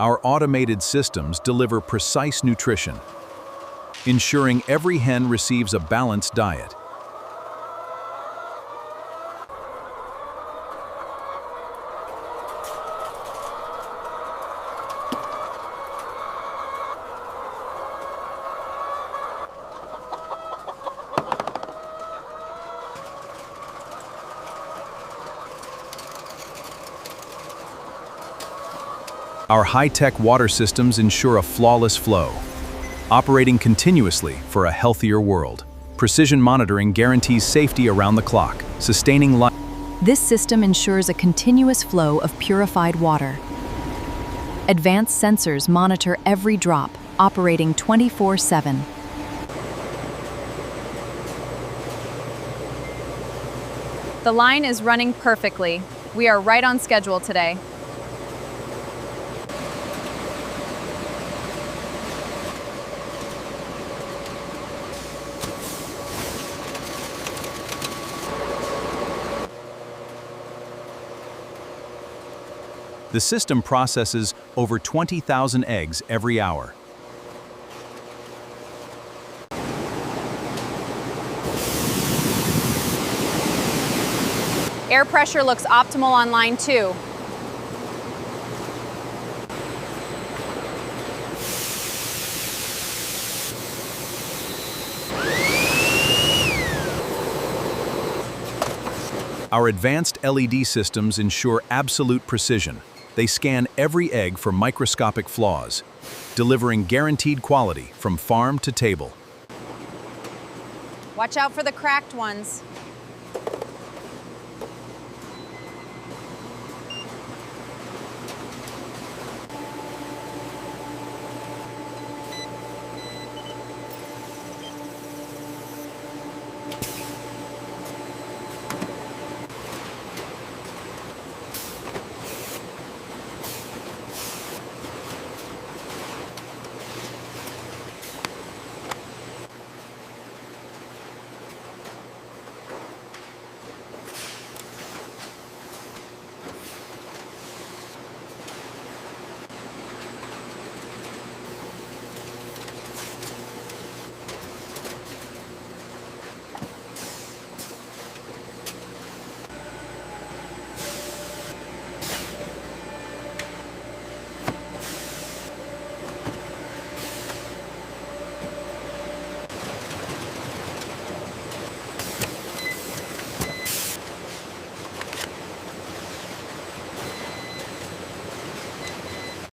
Our automated systems deliver precise nutrition, ensuring every hen receives a balanced diet. Our high-tech water systems ensure a flawless flow, operating continuously for a healthier world. Precision monitoring guarantees safety around the clock, sustaining life. This system ensures a continuous flow of purified water. Advanced sensors monitor every drop, operating 24/7. The line is running perfectly. We are right on schedule today. The system processes over 20,000 eggs every hour. Air pressure looks optimal on line 2. Our advanced LED systems ensure absolute precision. They scan every egg for microscopic flaws, delivering guaranteed quality from farm to table. Watch out for the cracked ones.